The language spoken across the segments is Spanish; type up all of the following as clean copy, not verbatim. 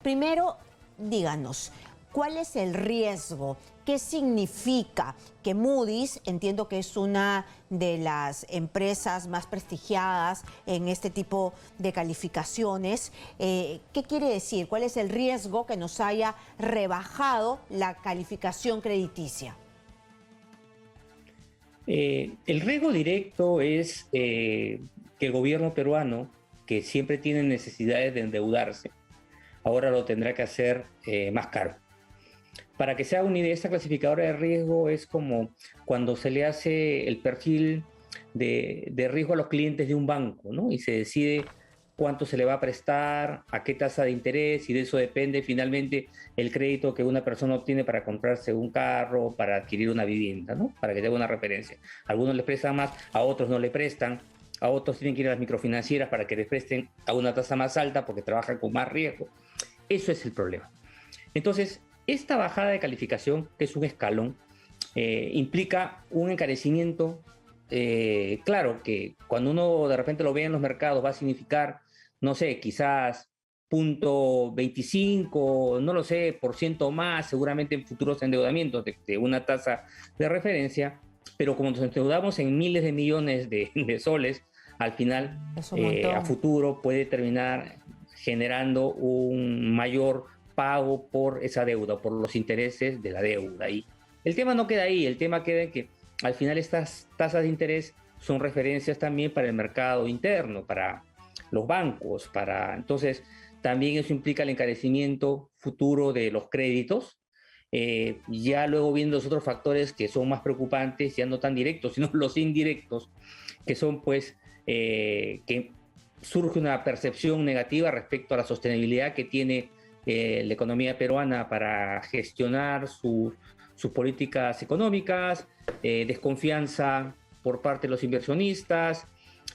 Primero, díganos, ¿cuál es el riesgo? ¿Qué significa que Moody's, entiendo que es una de las empresas más prestigiadas en este tipo de calificaciones? ¿Qué quiere decir? ¿Cuál es el riesgo que nos haya rebajado la calificación crediticia? El riesgo directo es que el gobierno peruano, que siempre tiene necesidades de endeudarse, ahora lo tendrá que hacer más caro. Para que se haga una idea, esta clasificadora de riesgo es como cuando se le hace el perfil de riesgo a los clientes de un banco, ¿no? Y se decide cuánto se le va a prestar, a qué tasa de interés, y de eso depende finalmente el crédito que una persona obtiene para comprarse un carro, para adquirir una vivienda, ¿no? Para que tenga una referencia. A algunos les prestan más, a otros no le prestan, a otros tienen que ir a las microfinancieras para que les presten a una tasa más alta porque trabajan con más riesgo. Eso es el problema. Entonces, esta bajada de calificación, que es un escalón, implica un encarecimiento. Claro que cuando uno de repente lo ve en los mercados va a significar, no sé, quizás 0.25, no lo sé, por ciento más, seguramente en futuros endeudamientos de una tasa de referencia, pero como nos endeudamos en miles de millones de soles, al final, Es un a montón. futuro puede terminar generando un mayor pago por esa deuda, por los intereses de la deuda. Y el tema no queda ahí, el tema queda en que al final estas tasas de interés son referencias también para el mercado interno, para los bancos, entonces también eso implica el encarecimiento futuro de los créditos. Ya luego viendo los otros factores que son más preocupantes, ya no tan directos, sino los indirectos, que son pues que surge una percepción negativa respecto a la sostenibilidad que tiene la economía peruana para gestionar sus políticas económicas, desconfianza por parte de los inversionistas,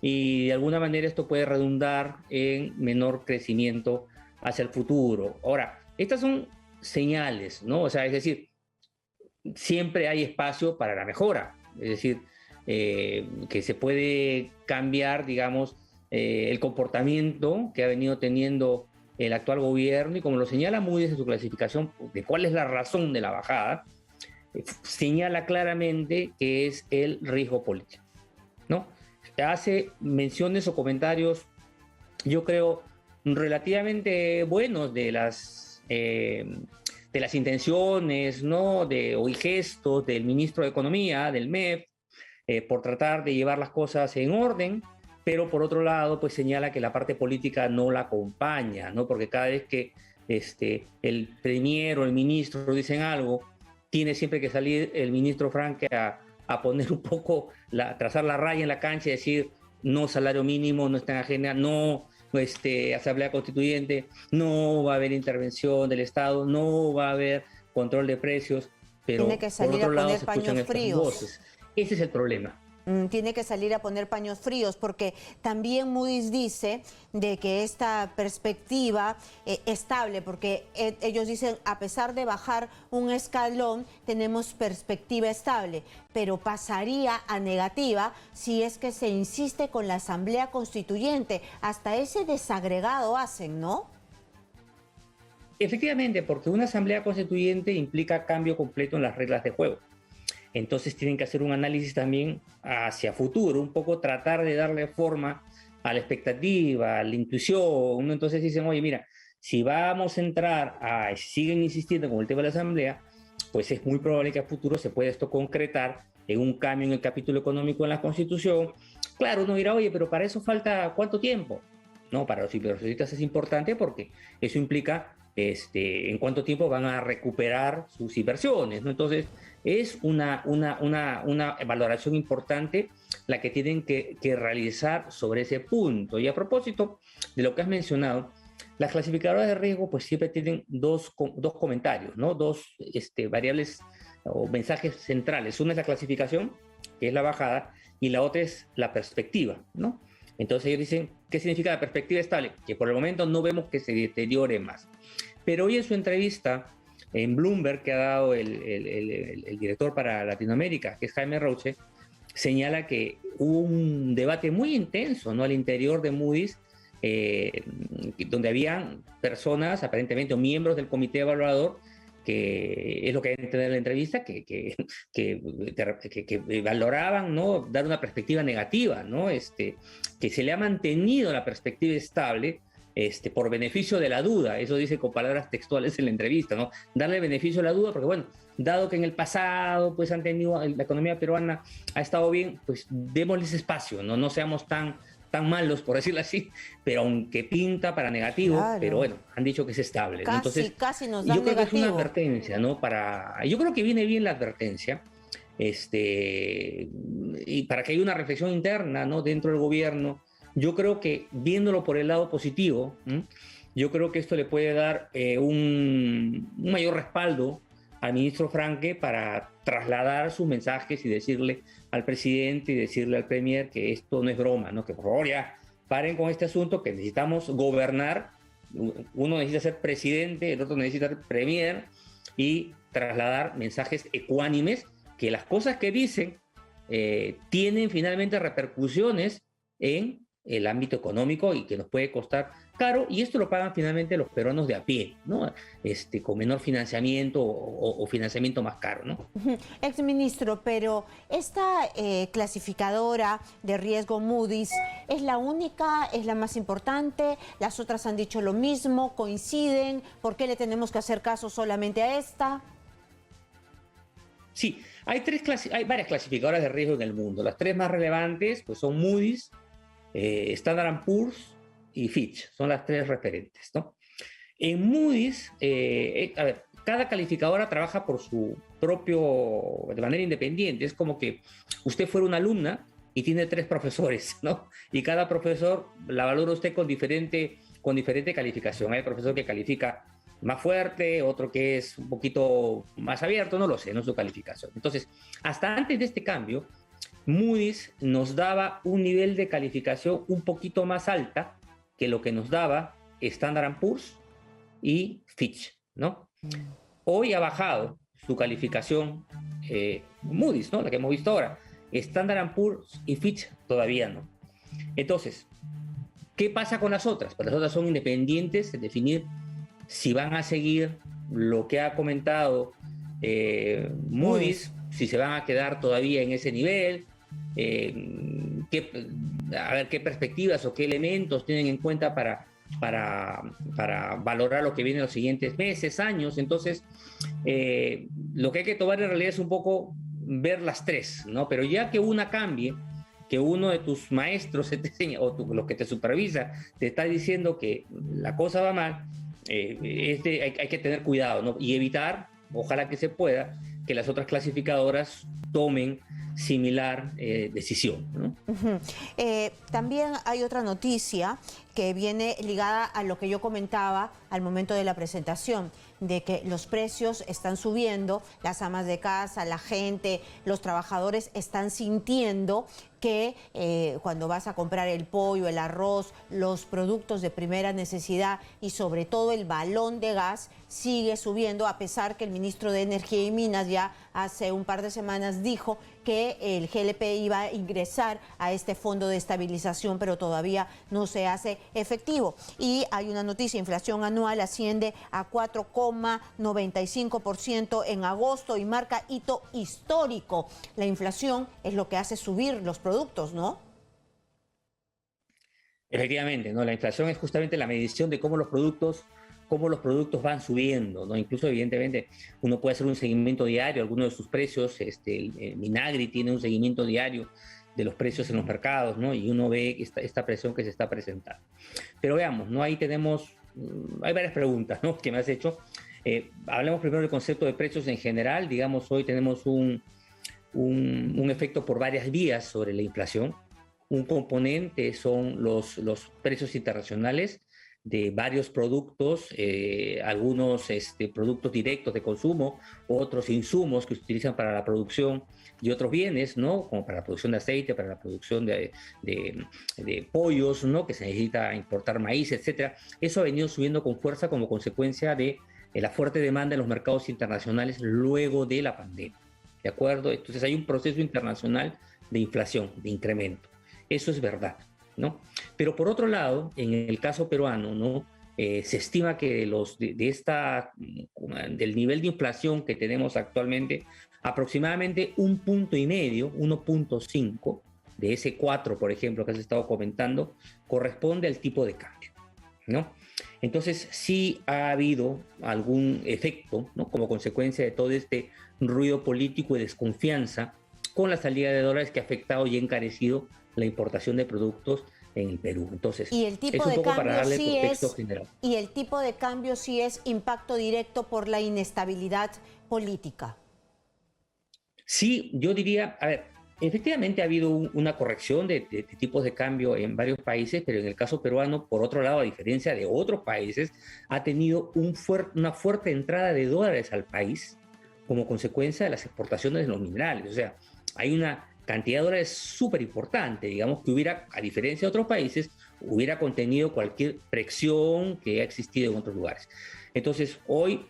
y de alguna manera esto puede redundar en menor crecimiento hacia el futuro. Ahora, estas son señales, ¿no? O sea, es decir, siempre hay espacio para la mejora, es decir, que se puede cambiar, digamos, el comportamiento que ha venido teniendo el actual gobierno, y como lo señala Moody's en su clasificación de cuál es la razón de la bajada, señala claramente que es el riesgo político, ¿no? Hace menciones o comentarios, yo creo, relativamente buenos de las intenciones, ¿no? Y gestos del ministro de Economía, del MEF, por tratar de llevar las cosas en orden, pero por otro lado, pues señala que la parte política no la acompaña, ¿no? Porque cada vez que el premier o el ministro dicen algo, tiene siempre que salir el ministro Franque a poner un poco, trazar la raya en la cancha y decir no salario mínimo, no está en agenda, no asamblea constituyente, no va a haber intervención del Estado, no va a haber control de precios, Tiene pero que por salir otro a lado poner se escuchan paños estas fríos. voces. Ese es el problema. Tiene que salir a poner paños fríos, porque también Moody's dice de que esta perspectiva estable, porque ellos dicen, a pesar de bajar un escalón, tenemos perspectiva estable, pero pasaría a negativa si es que se insiste con la Asamblea Constituyente. Hasta ese desagregado hacen, ¿no? Efectivamente, porque una asamblea constituyente implica cambio completo en las reglas de juego. Entonces tienen que hacer un análisis también hacia futuro, un poco tratar de darle forma a la expectativa, a la intuición, ¿no? Entonces dicen, oye, mira, si vamos a entrar siguen insistiendo con el tema de la asamblea, pues es muy probable que a futuro se pueda esto concretar en un cambio en el capítulo económico en la Constitución. Claro, uno dirá, oye, pero para eso falta ¿cuánto tiempo? No, para los inversionistas es importante porque eso implica en cuánto tiempo van a recuperar sus inversiones, ¿no? Entonces, es una valoración importante la que tienen que realizar sobre ese punto. Y a propósito de lo que has mencionado, las clasificadoras de riesgo pues siempre tienen dos comentarios, ¿no? Dos variables o mensajes centrales. Una es la clasificación, que es la bajada, y la otra es la perspectiva, ¿no? Entonces ellos dicen, ¿qué significa la perspectiva estable? Que por el momento no vemos que se deteriore más. Pero hoy en su entrevista en Bloomberg que ha dado el director para Latinoamérica, que es Jaime Roche, señala que hubo un debate muy intenso, ¿no?, al interior de Moody's donde habían personas, aparentemente, o miembros del comité evaluador, que es lo que hay que entender en la entrevista, que valoraban, ¿no?, dar una perspectiva negativa, ¿no? Que se le ha mantenido la perspectiva estable por beneficio de la duda. Eso dice con palabras textuales en la entrevista, ¿no? Darle beneficio a la duda, porque bueno, dado que en el pasado pues han tenido, la economía peruana ha estado bien, pues démosles espacio, ¿no? No seamos tan malos, por decirlo así, pero aunque pinta para negativo, Claro. Pero bueno, han dicho que es estable, ¿no? Entonces, Casi nos dan yo creo negativo. que es una advertencia, ¿no? Yo creo que viene bien la advertencia, y para que haya una reflexión interna, ¿no?, dentro del gobierno. Yo creo que, viéndolo por el lado positivo, yo creo que esto le puede dar un mayor respaldo al ministro Franque para trasladar sus mensajes y decirle al presidente y decirle al premier que esto no es broma, ¿no? Que por favor ya paren con este asunto, que necesitamos gobernar. Uno necesita ser presidente, el otro necesita ser premier, y trasladar mensajes ecuánimes, que las cosas que dicen tienen finalmente repercusiones en el ámbito económico y que nos puede costar caro, y esto lo pagan finalmente los peruanos de a pie, ¿no? Con menor financiamiento o financiamiento más caro, ¿no? Exministro, pero esta clasificadora de riesgo Moody's, ¿es la única? ¿Es la más importante? ¿Las otras han dicho lo mismo? ¿Coinciden? ¿Por qué le tenemos que hacer caso solamente a esta? Sí, hay varias clasificadoras de riesgo en el mundo. Las tres más relevantes pues son Moody's, Standard & Poor's y Fitch. Son las tres referentes, ¿no? En Moody's, a ver, cada calificadora trabaja por su propio, de manera independiente. Es como que usted fuera una alumna y tiene tres profesores, ¿no? Y cada profesor la valora usted con diferente calificación. Hay profesor que califica más fuerte, otro que es un poquito más abierto, no lo sé, no es su calificación. Entonces, hasta antes de este cambio, Moody's nos daba un nivel de calificación un poquito más alta que lo que nos daba Standard & Poor's y Fitch, ¿no? Hoy ha bajado su calificación Moody's, ¿no?, la que hemos visto ahora. Standard & Poor's y Fitch todavía no. Entonces, ¿qué pasa con las otras? Pues las otras son independientes en definir si van a seguir lo que ha comentado Moody's, si se van a quedar todavía en ese nivel, a ver qué perspectivas o qué elementos tienen en cuenta para valorar lo que viene en los siguientes meses, años. Entonces, lo que hay que tomar en realidad es un poco ver las tres, ¿no? Pero ya que una cambie, que uno de tus maestros te enseña, o los que te supervisa, te está diciendo que la cosa va mal, hay que tener cuidado, ¿no? Y evitar, ojalá que se pueda, que las otras clasificadoras tomen similar decisión, ¿no? También hay otra noticia que viene ligada a lo que yo comentaba al momento de la presentación, de que los precios están subiendo, las amas de casa, la gente, los trabajadores están sintiendo que cuando vas a comprar el pollo, el arroz, los productos de primera necesidad y sobre todo el balón de gas sigue subiendo, a pesar que el ministro de Energía y Minas ya hace un par de semanas dijo que el GLP iba a ingresar a este fondo de estabilización, pero todavía no se hace efectivo. Y hay una noticia: inflación anual asciende a 4,95% en agosto y marca hito histórico. La inflación es lo que hace subir los productos, ¿no? Efectivamente, ¿no? La inflación es justamente la medición de cómo los productos van subiendo, ¿no? Incluso, evidentemente, uno puede hacer un seguimiento diario, algunos de sus precios. Minagri tiene un seguimiento diario de los precios en los mercados, ¿no? Y uno ve esta presión que se está presentando. Pero veamos, ¿no? Ahí hay varias preguntas, ¿no?, que me has hecho. Hablemos primero del concepto de precios en general. Digamos, hoy tenemos un efecto por varias vías sobre la inflación. Un componente son los precios internacionales de varios productos, algunos productos directos de consumo, otros insumos que se utilizan para la producción de otros bienes, ¿no?, como para la producción de aceite, para la producción de pollos, ¿no?, que se necesita importar maíz, etcétera. Eso ha venido subiendo con fuerza como consecuencia de la fuerte demanda en los mercados internacionales luego de la pandemia, ¿de acuerdo? Entonces hay un proceso internacional de inflación, de incremento. Eso es verdad, ¿no? Pero por otro lado, en el caso peruano, ¿no? Se estima que del nivel de inflación que tenemos actualmente, aproximadamente 1,5 puntos, 1,5 de ese 4, por ejemplo, que has estado comentando, corresponde al tipo de cambio, ¿no? Entonces, sí ha habido algún efecto, ¿no? Como consecuencia de todo este ruido político y desconfianza con la salida de dólares que ha afectado y encarecido la importación de productos en el Perú. Entonces, Y el tipo es un de poco para cambio darle sí contexto es, general. y el tipo de cambio sí es impacto directo por la inestabilidad política. Sí, yo diría, a ver, efectivamente ha habido una corrección de tipos de cambio en varios países, pero en el caso peruano, por otro lado, a diferencia de otros países, ha tenido una fuerte entrada de dólares al país como consecuencia de las exportaciones de los minerales. O sea, hay una cantidad de dólares súper importante, digamos, que hubiera, a diferencia de otros países, hubiera contenido cualquier presión que ha existido en otros lugares. Entonces, hoy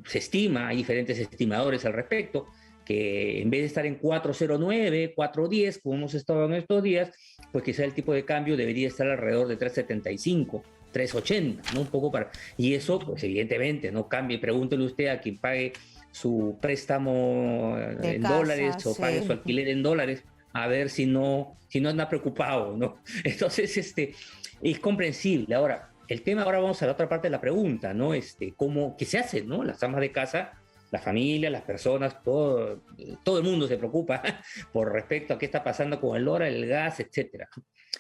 se estima, hay diferentes estimadores al respecto, que en vez de estar en 4,09, 4,10, como hemos estado en estos días, pues quizá el tipo de cambio debería estar alrededor de 3,75, 3,80, ¿no? Un poco para... Y eso, pues evidentemente, no cambie. Pregúntele usted a quien pague su préstamo De en casa, dólares o pague sí. su alquiler en dólares, a ver si no anda preocupado, ¿no? Entonces, es comprensible. Ahora, el tema, ahora vamos a la otra parte de la pregunta, ¿no? ¿Qué se hace, ¿no? Las amas de casa, la familia, las personas, todo el mundo se preocupa por respecto a qué está pasando con el dólar, el gas, etcétera.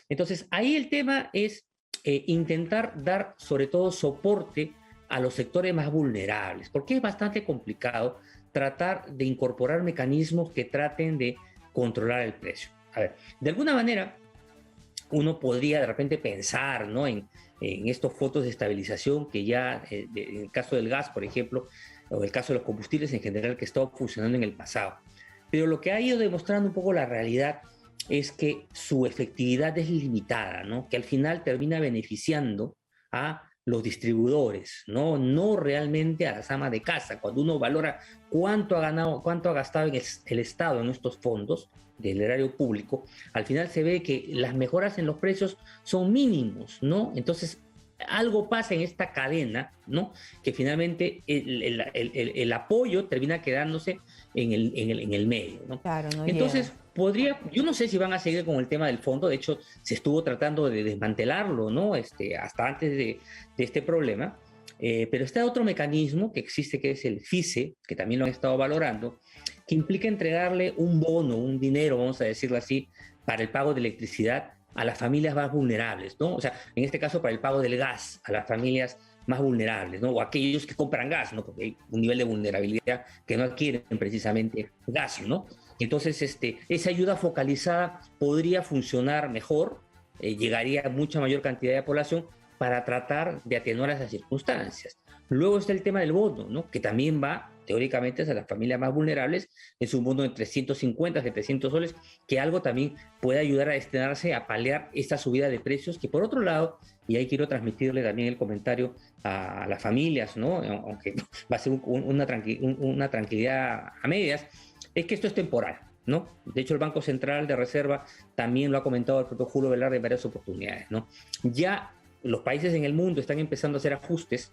Entonces, ahí el tema es intentar dar sobre todo soporte a los sectores más vulnerables, porque es bastante complicado tratar de incorporar mecanismos que traten de controlar el precio. A ver, de alguna manera, uno podría de repente pensar, ¿no? en estos fondos de estabilización que ya, en el caso del gas, por ejemplo, o el caso de los combustibles en general, que estaba funcionando en el pasado. Pero lo que ha ido demostrando un poco la realidad es que su efectividad es limitada, ¿no? Que al final termina beneficiando a los distribuidores, no realmente a las amas de casa. Cuando uno valora cuánto ha ganado, cuánto ha gastado el Estado en estos fondos del erario público, al final se ve que las mejoras en los precios son mínimos, ¿no? Entonces, algo pasa en esta cadena, ¿no? Que finalmente el apoyo termina quedándose en el medio, ¿no? Claro, no Entonces, llega. yo no sé si van a seguir con el tema del fondo. De hecho, se estuvo tratando de desmantelarlo, ¿no? Hasta antes de este problema. Pero está otro mecanismo que existe, que es el FICE, que también lo han estado valorando, que implica entregarle un bono, un dinero, vamos a decirlo así, para el pago de electricidad a las familias más vulnerables, ¿no? O sea, en este caso para el pago del gas a las familias más vulnerables, ¿no? O aquellos que compran gas, ¿no? Porque hay un nivel de vulnerabilidad que no adquieren precisamente gas, ¿no? Entonces, esa ayuda focalizada podría funcionar mejor, llegaría a mucha mayor cantidad de población para tratar de atenuar esas circunstancias. Luego está el tema del bono, ¿no? Que también va teóricamente a las familias más vulnerables. Es un bono de 350, 700 soles, que algo también puede ayudar a destinarse a paliar esta subida de precios, que por otro lado, y ahí quiero transmitirle también el comentario a las familias, ¿no? Aunque va a ser una tranquilidad a medias, es que esto es temporal, ¿no? De hecho, el Banco Central de Reserva también lo ha comentado el propio Julio Velarde en varias oportunidades, ¿no? Ya los países en el mundo están empezando a hacer ajustes,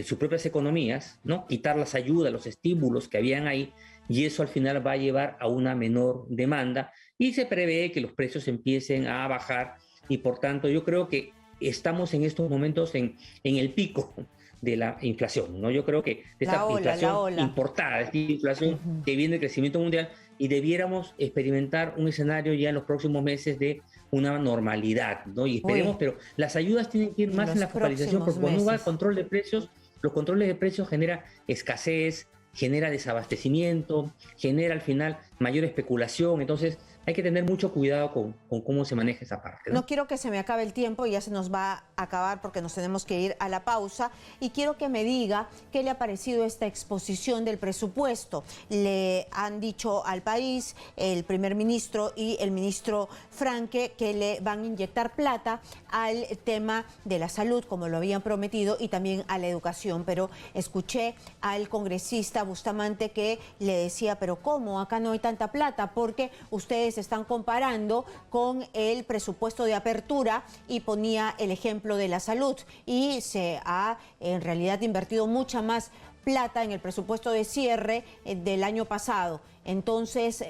sus propias economías, ¿no? Quitar las ayudas, los estímulos que habían ahí, y eso al final va a llevar a una menor demanda y se prevé que los precios empiecen a bajar, y por tanto yo creo que estamos en estos momentos en el pico de la inflación, ¿no? Yo creo que esta inflación importada, esta inflación que viene del crecimiento mundial, y debiéramos experimentar un escenario ya en los próximos meses de una normalidad, ¿no? Y esperemos, pero las ayudas tienen que ir más en la focalización, porque cuando uno va al control de precios, los controles de precios genera escasez, genera desabastecimiento, genera al final mayor especulación. Entonces hay que tener mucho cuidado con cómo se maneja esa parte, ¿no? No quiero que se me acabe el tiempo, y ya se nos va a acabar porque nos tenemos que ir a la pausa, y quiero que me diga qué le ha parecido esta exposición del presupuesto. Le han dicho al país el primer ministro y el ministro Franque que le van a inyectar plata al tema de la salud, como lo habían prometido, y también a la educación, pero escuché al congresista Bustamante que le decía, pero ¿cómo? Acá no hay tanta plata, porque ustedes ustedes están comparando con el presupuesto de apertura y ponía el ejemplo de la salud. Y se ha en realidad invertido mucha más plata en el presupuesto de cierre del año pasado. Entonces,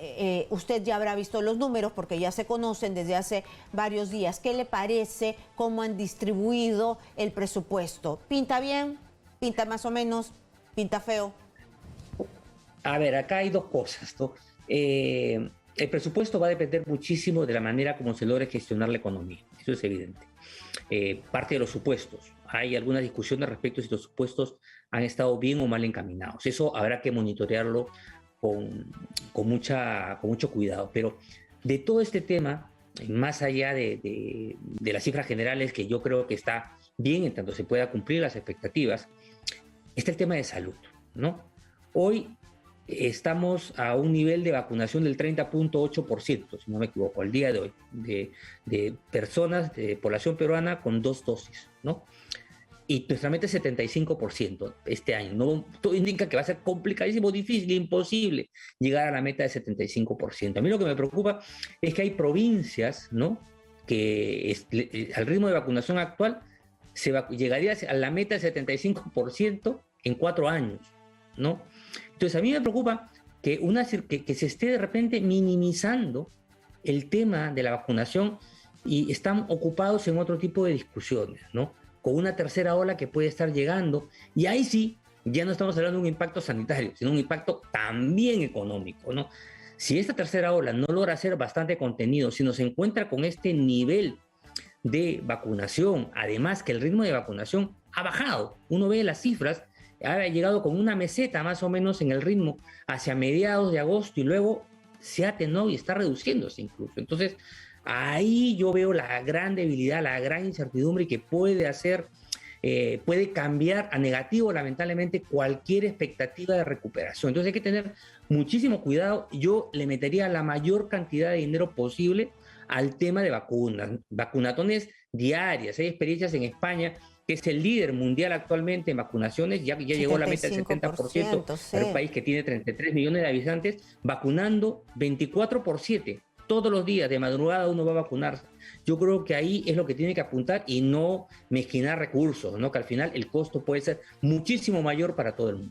usted ya habrá visto los números porque ya se conocen desde hace varios días. ¿Qué le parece cómo han distribuido el presupuesto? ¿Pinta bien? ¿Pinta más o menos? ¿Pinta feo? A ver, acá hay dos cosas, ¿no? El presupuesto va a depender muchísimo de la manera como se logre gestionar la economía. Eso es evidente. Parte de los supuestos. Hay algunas discusiones respecto a si los supuestos han estado bien o mal encaminados. Eso habrá que monitorearlo con mucho cuidado. Pero de todo este tema, más allá de las cifras generales, que yo creo que está bien en tanto se pueda cumplir las expectativas, está el tema de salud, ¿no? Hoy estamos a un nivel de vacunación del 30.8%, si no me equivoco, al día de hoy, de personas, de población peruana con 2 dosis, ¿no? Y nuestra meta es 75% este año. ¿No? Todo indica que va a ser complicadísimo, difícil, imposible llegar a la meta de 75%. A mí lo que me preocupa es que hay provincias, ¿no?, que al ritmo de vacunación actual llegaría a la meta del 75% en 4 años, ¿no? Entonces a mí me preocupa que se esté de repente minimizando el tema de la vacunación y están ocupados en otro tipo de discusiones, ¿no? Con una tercera ola que puede estar llegando, y ahí sí, ya no estamos hablando de un impacto sanitario, sino un impacto también económico, ¿no? Si esta tercera ola no logra ser bastante contenido, si nos encuentra con este nivel de vacunación, además que el ritmo de vacunación ha bajado, uno ve las cifras, ha llegado con una meseta más o menos en el ritmo hacia mediados de agosto y luego se atenuó y está reduciéndose incluso. Entonces, ahí yo veo la gran debilidad, la gran incertidumbre que puede cambiar a negativo, lamentablemente, cualquier expectativa de recuperación. Entonces hay que tener muchísimo cuidado. Yo le metería la mayor cantidad de dinero posible al tema de vacunas, vacunatones diarias. Hay experiencias en España, que es el líder mundial actualmente en vacunaciones, ya llegó a la meta del 70%, sí. Un país que tiene 33 millones de habitantes, vacunando 24/7. Todos los días, de madrugada, uno va a vacunarse. Yo creo que ahí es lo que tiene que apuntar y no mezquinar recursos, ¿no? Que al final el costo puede ser muchísimo mayor para todo el mundo.